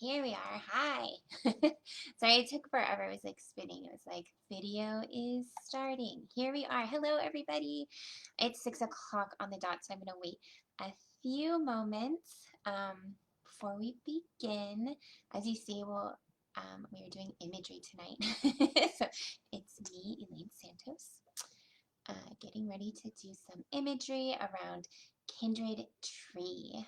Here we are. Hi. Sorry, it took forever. It was like spinning. It was like, video is starting. Here we are. Hello, everybody. It's 6 o'clock on the dot, so I'm going to wait a few moments before we begin. As you see, we are doing imagery tonight. So it's me, Elaine Santos, getting ready to do some imagery around Kindred Tree,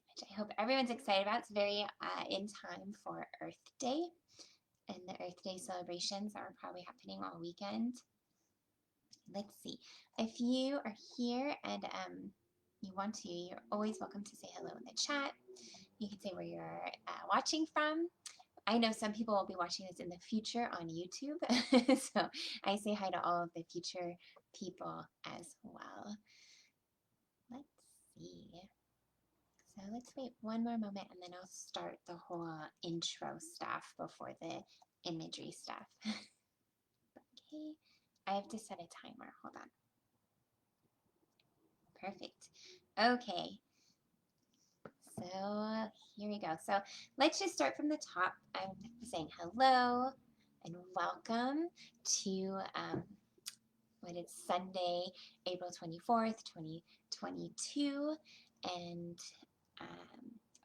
which I hope everyone's excited about. It's very in time for Earth Day, and the Earth Day celebrations are probably happening all weekend. Let's see. If you are here and you want to, you're always welcome to say hello in the chat. You can say where you're watching from. I know some people will be watching this in the future on YouTube, so I say hi to all of the future people as well. Let's see. So let's wait one more moment and then I'll start the whole intro stuff before the imagery stuff. Okay, I have to set a timer. Hold on. Perfect. Okay, so here we go. So let's just start from the top. I'm saying hello and welcome to what is Sunday, April 24th, 2022. And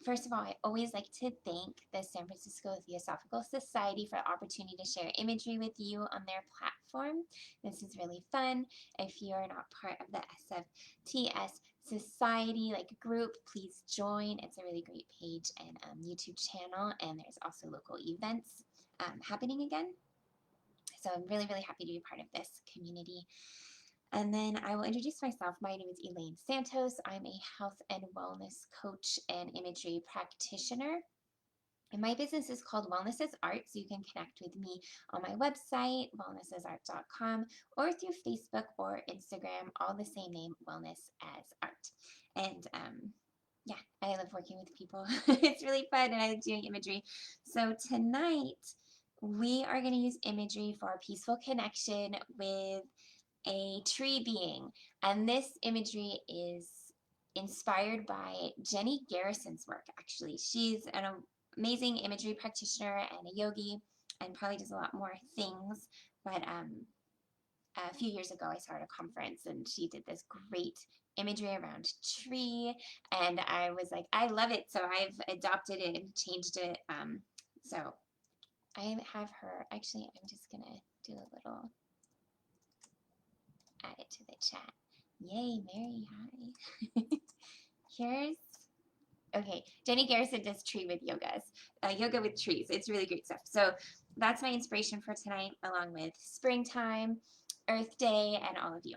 first of all, I always like to thank the San Francisco Theosophical Society for the opportunity to share imagery with you on their platform. This is really fun. If you are not part of the Sfts Society, like group, please join. It's a really great page and YouTube channel, and there's also local events happening again. So I'm really, really happy to be part of this community. And then I will introduce myself. My name is Elaine Santos. I'm a health and wellness coach and imagery practitioner. And my business is called Wellness as Art, so you can connect with me on my website, wellnessasart.com, or through Facebook or Instagram, all the same name, Wellness as Art. And yeah, I love working with people. It's really fun, and I like doing imagery. So tonight, we are going to use imagery for a peaceful connection with a tree being. And this imagery is inspired by Jenny Garrison's work, actually. She's an amazing imagery practitioner and a yogi and probably does a lot more things. But a few years ago, I saw her at a conference and she did this great imagery around tree. And I was like, I love it. So I've adopted it and changed it. So I have her, actually, I'm just going to do a little add it to the chat. Yay, Mary, hi. Here's, okay, Jenny Garrison does tree with yogas, yoga with trees. It's really great stuff. So that's my inspiration for tonight, along with springtime, Earth Day, and all of you.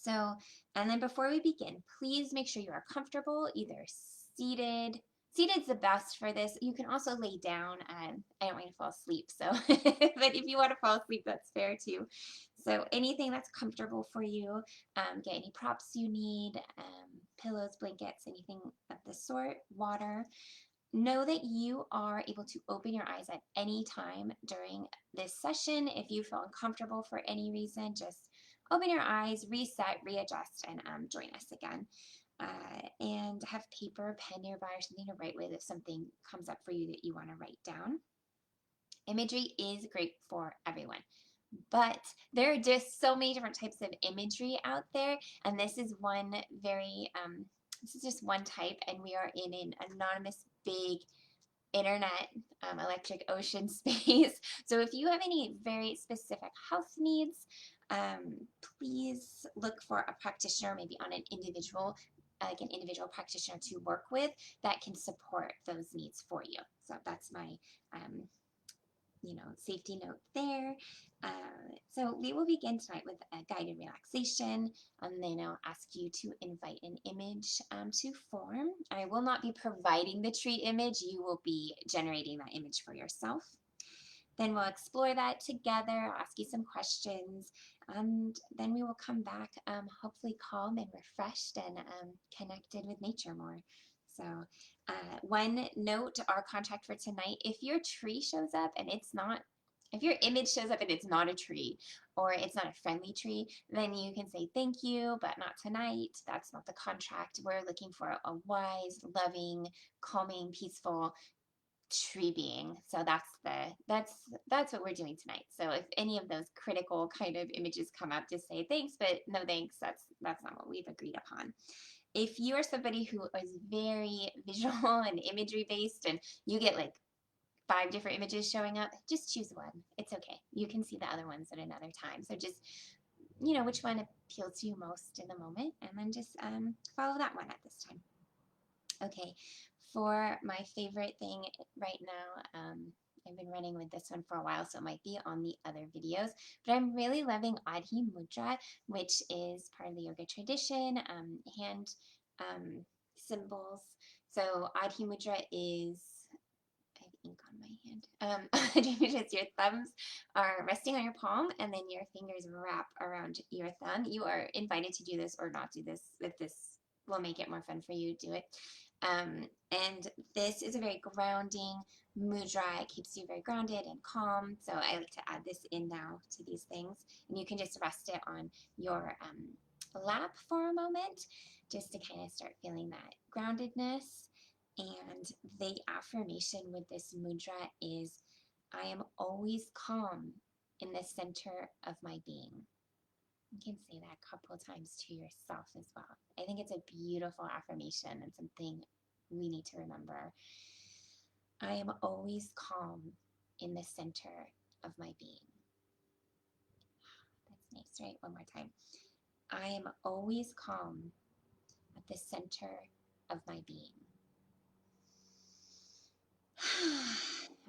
So, and then before we begin, please make sure you are comfortable, either seated. Seated's the best for this. You can also lay down. I don't want you to fall asleep, so but if you want to fall asleep, that's fair too. So anything that's comfortable for you, get any props you need, pillows, blankets, anything of the sort, water. Know that you are able to open your eyes at any time during this session. If you feel uncomfortable for any reason, just open your eyes, reset, readjust, and join us again. And have paper, pen nearby, or something to write with if something comes up for you that you want to write down. Imagery is great for everyone, but there are just so many different types of imagery out there, and this is one very, this is just one type, and we are in an anonymous big internet electric ocean space. So if you have any very specific health needs, please look for a practitioner, maybe on an individual, like an individual practitioner to work with that can support those needs for you. So that's my safety note there. So we will begin tonight with a guided relaxation, and then I'll ask you to invite an image to form. I will not be providing the tree image. You will be generating that image for yourself. Then we'll explore that together. I'll ask you some questions, and then we will come back hopefully calm and refreshed and connected with nature more. So one note, our contract for tonight, if your tree shows up and it's not, if your image shows up and it's not a tree or it's not a friendly tree, then you can say thank you, but not tonight. That's not the contract. We're looking for a wise, loving, calming, peaceful tree being. So that's what we're doing tonight. So if any of those critical kind of images come up, just say thanks, but no thanks. That's not what we've agreed upon. If you are somebody who is very visual and imagery based and you get like 5 different images showing up, just choose one. It's okay. You can see the other ones at another time. So just, which one appeals to you most in the moment, and then just follow that one at this time. Okay, for my favorite thing right now, I've been running with this one for a while, so it might be on the other videos, but I'm really loving Adhi Mudra, which is part of the yoga tradition, hand symbols. So Adhi Mudra is, I have ink on my hand. Adhi Mudra is your thumbs are resting on your palm, and then your fingers wrap around your thumb. You are invited to do this or not do this. If this will make it more fun for you, do it. And this is a very grounding mudra. It keeps you very grounded and calm. So I like to add this in now to these things. And you can just rest it on your lap for a moment, just to kind of start feeling that groundedness. And the affirmation with this mudra is, I am always calm in the center of my being. You can say that a couple of times to yourself as well. I think it's a beautiful affirmation and something we need to remember. I am always calm in the center of my being. That's nice, right? One more time. I am always calm at the center of my being.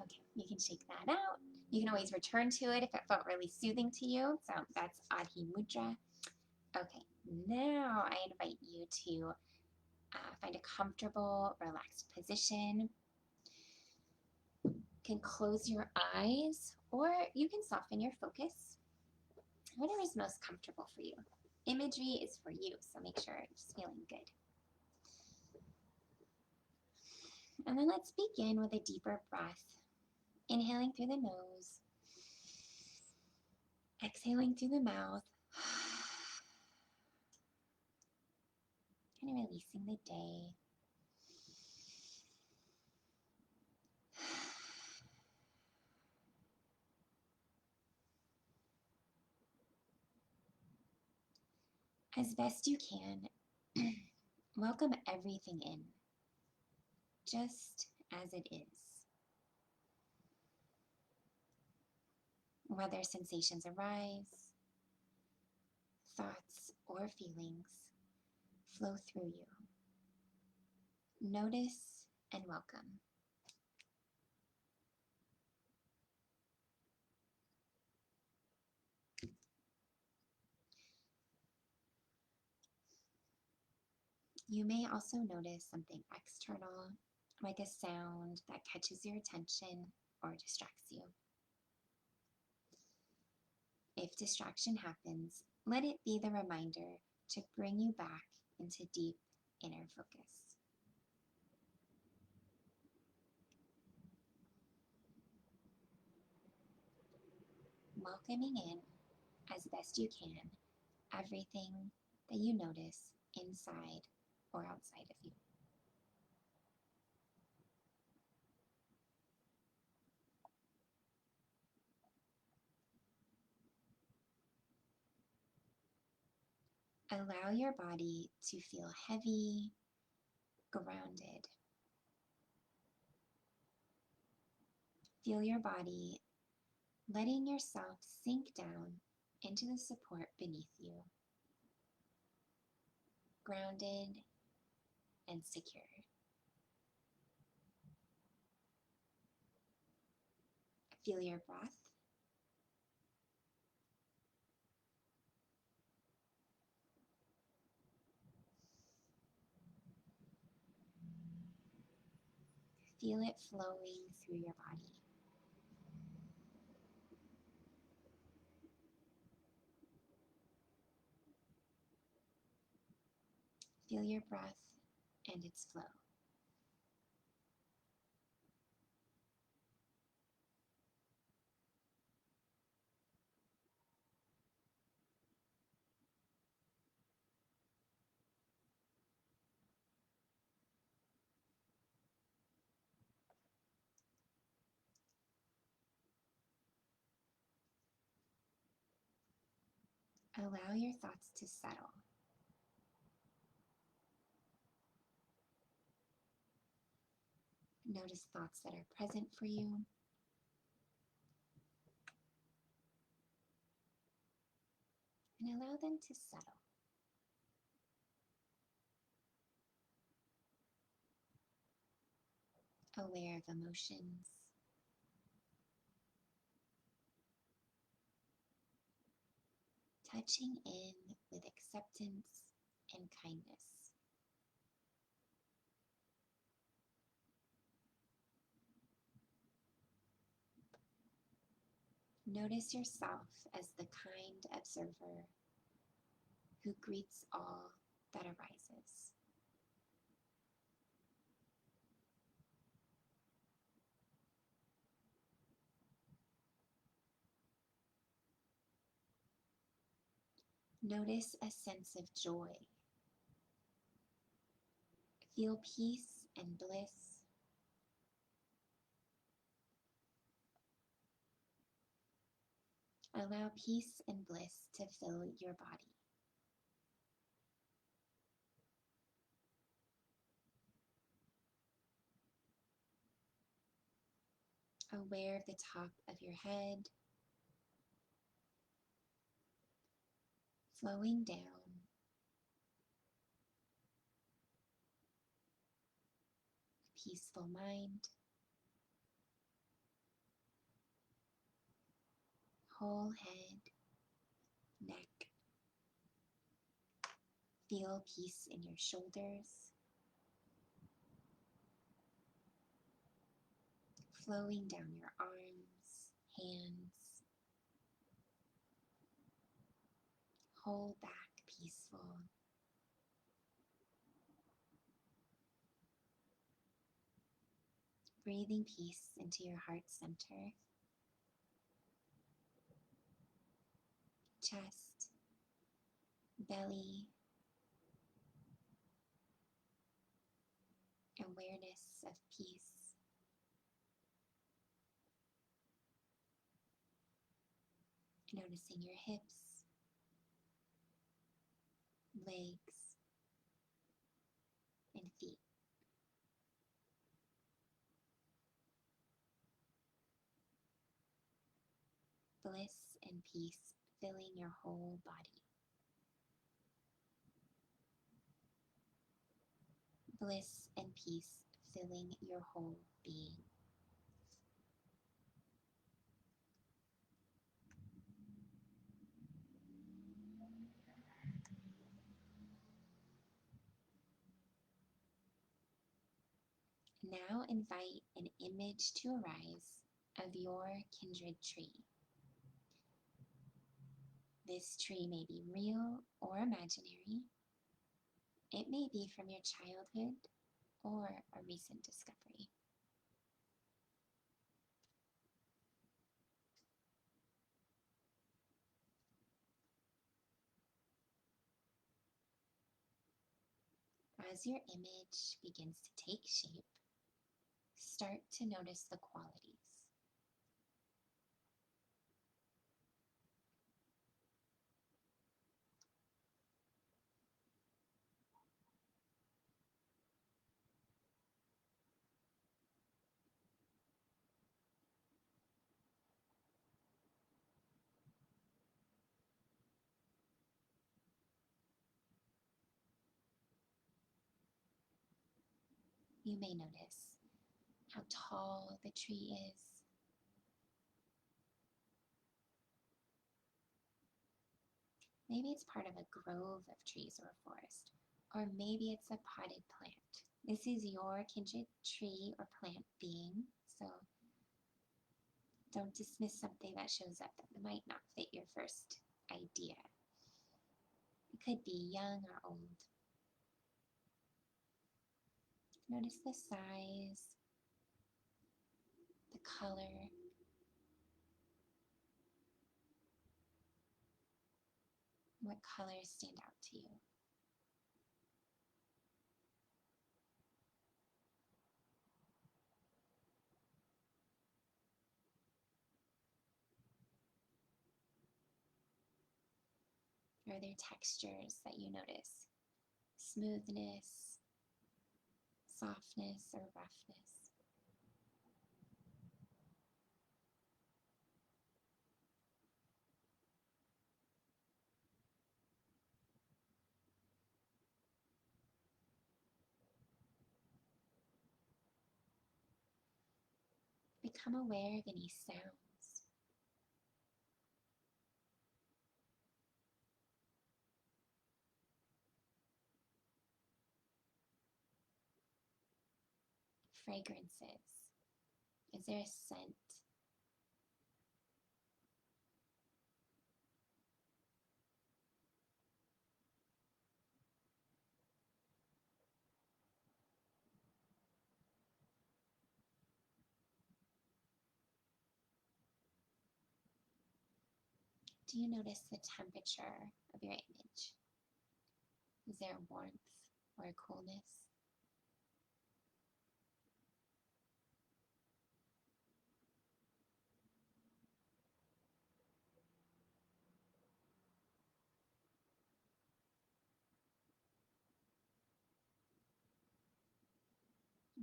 Okay, you can shake that out. You can always return to it if it felt really soothing to you. So that's Adhi Mudra. Okay, now I invite you to find a comfortable, relaxed position. You can close your eyes, or you can soften your focus. Whatever is most comfortable for you. Imagery is for you, so make sure it's feeling good. And then let's begin with a deeper breath. Inhaling through the nose, exhaling through the mouth, kind of releasing the day. As best you can, welcome everything in, just as it is. Whether sensations arise, thoughts or feelings flow through you. Notice and welcome. You may also notice something external, like a sound that catches your attention or distracts you. If distraction happens, let it be the reminder to bring you back into deep inner focus. Welcoming in, as best you can, everything that you notice inside or outside of you. Allow your body to feel heavy, grounded. Feel your body letting yourself sink down into the support beneath you, grounded and secure. Feel your breath. Feel it flowing through your body. Feel your breath and its flow. Allow your thoughts to settle. Notice thoughts that are present for you. And allow them to settle. Aware of emotions. Touching in with acceptance and kindness. Notice yourself as the kind observer who greets all that arises. Notice a sense of joy. Feel peace and bliss. Allow peace and bliss to fill your body. Aware of the top of your head, flowing down, a peaceful mind, whole head, neck. Feel peace in your shoulders, flowing down your arms, hands. Hold back, peaceful. Breathing peace into your heart center, chest, belly, awareness of peace. Noticing your hips, legs, and feet. Bliss and peace filling your whole body. Bliss and peace filling your whole being. Now invite an image to arise of your kindred tree. This tree may be real or imaginary. It may be from your childhood or a recent discovery. As your image begins to take shape, start to notice the qualities. You may notice how tall the tree is. Maybe it's part of a grove of trees or a forest, or maybe it's a potted plant. This is your kindred tree or plant being, so don't dismiss something that shows up that might not fit your first idea. It could be young or old. Notice the size, the color. What colors stand out to you? Are there textures that you notice? Smoothness, softness, or roughness? Become aware of any sounds. Fragrances. Is there a scent? Do you notice the temperature of your image? Is there a warmth or a coolness?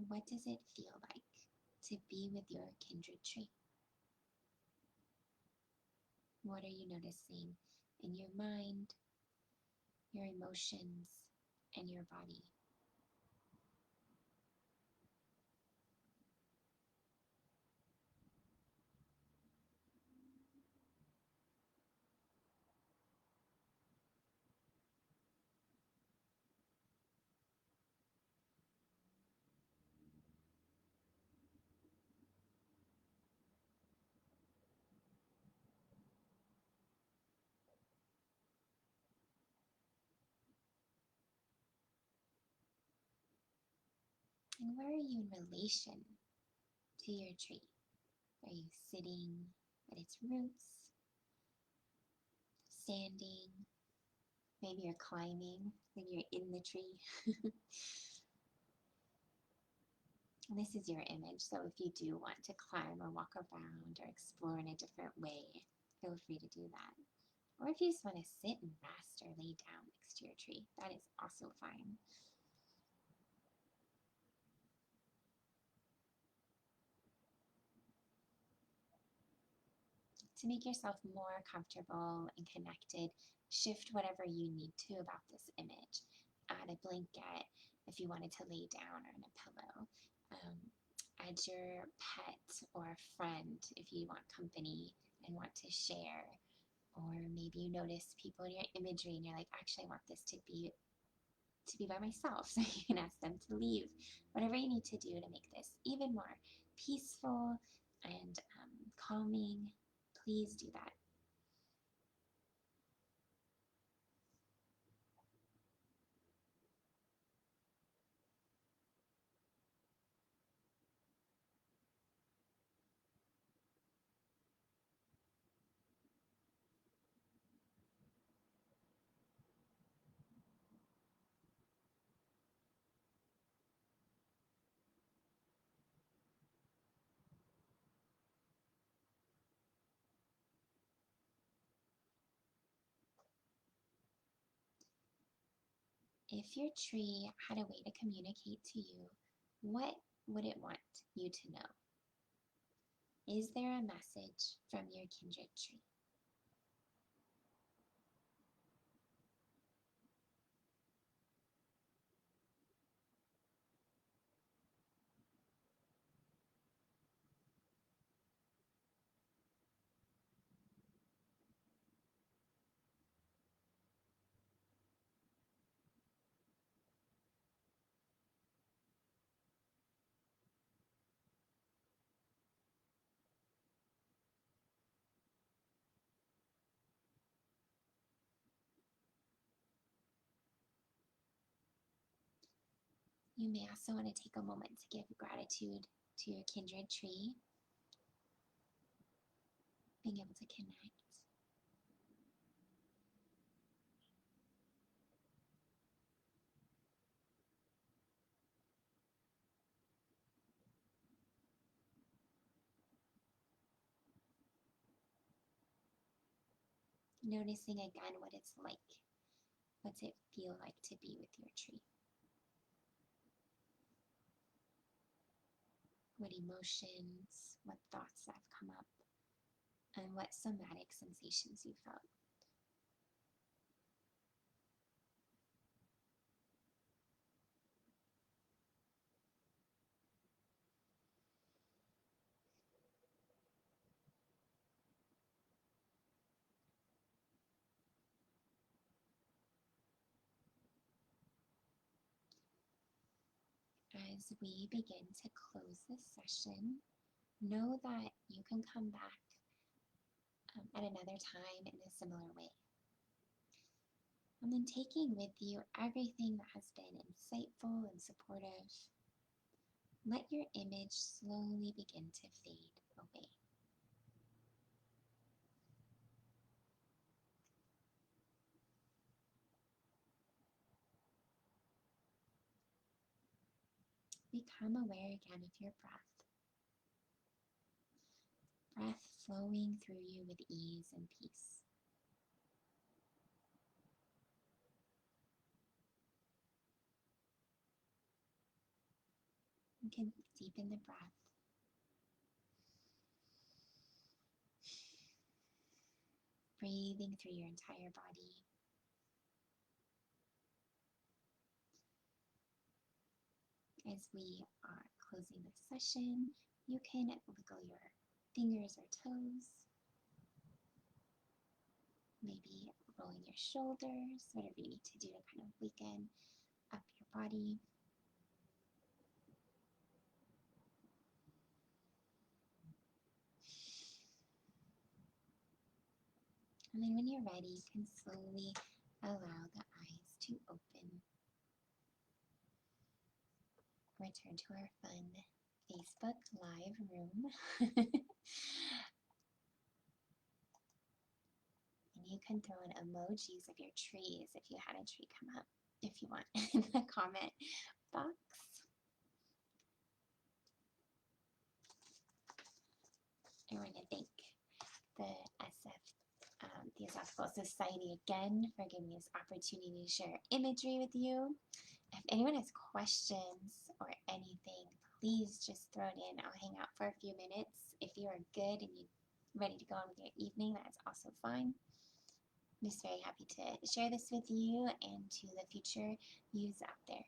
What does it feel like to be with your kindred tree? What are you noticing in your mind, your emotions, and your body? And where are you in relation to your tree? Are you sitting at its roots, standing? Maybe you're climbing, maybe you're in the tree. This is your image, so if you do want to climb or walk around or explore in a different way, feel free to do that. Or if you just want to sit and rest or lay down next to your tree, that is also fine. To make yourself more comfortable and connected, shift whatever you need to about this image. Add a blanket if you wanted to lay down or in a pillow. Add your pet or a friend if you want company and want to share. Or maybe you notice people in your imagery and you're like, actually, I want this to be by myself. So you can ask them to leave. Whatever you need to do to make this even more peaceful and calming, please do that. If your tree had a way to communicate to you, what would it want you to know? Is there a message from your kindred tree? You may also want to take a moment to give gratitude to your kindred tree, being able to connect. Noticing again what it's like. What's it feel like to be with your tree? What emotions, what thoughts have come up, and what somatic sensations you felt. As we begin to close this session, know that you can come back at another time in a similar way. And then taking with you everything that has been insightful and supportive, let your image slowly begin to fade away. Become aware again of your breath. Breath flowing through you with ease and peace. You can deepen the breath. Breathing through your entire body. As we are closing this session, you can wiggle your fingers or toes. Maybe rolling your shoulders, whatever you need to do to kind of waken up your body. And then when you're ready, you can slowly allow the eyes to open. Return to our fun Facebook Live room. And you can throw in emojis of your trees if you had a tree come up, if you want, in the comment box. I want to thank the Theosophical Society again for giving me this opportunity to share imagery with you. If anyone has questions or anything, please just throw it in. I'll hang out for a few minutes. If you are good and you're ready to go on with your evening, that is also fine. I'm just very happy to share this with you and to the future yous out there.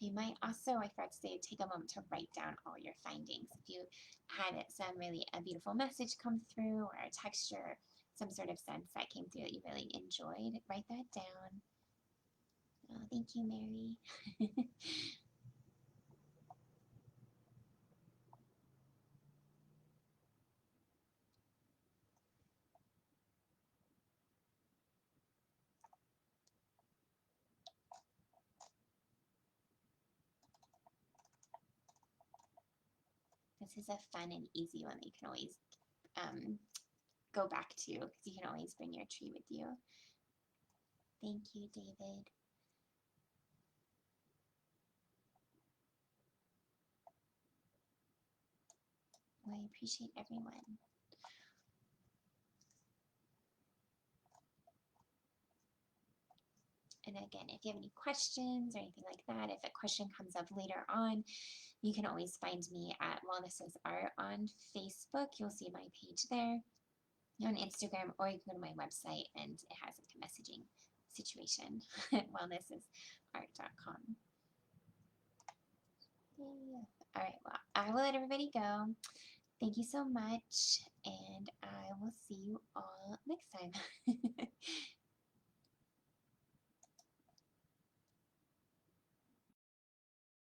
You might also, I forgot to say, take a moment to write down all your findings. If you had a beautiful message come through, or a texture, some sort of sense that came through that you really enjoyed, write that down. Oh, thank you, Mary. This is a fun and easy one that you can always go back to, because you can always bring your tree with you. Thank you, David. Well, I appreciate everyone. And again, if you have any questions or anything like that, if a question comes up later on, you can always find me at Wellness is Art on Facebook. You'll see my page there. On Instagram, or you can go to my website and it has like a messaging situation at wellnessisart.com. All right, well, I will let everybody go. Thank you so much, and I will see you all next time.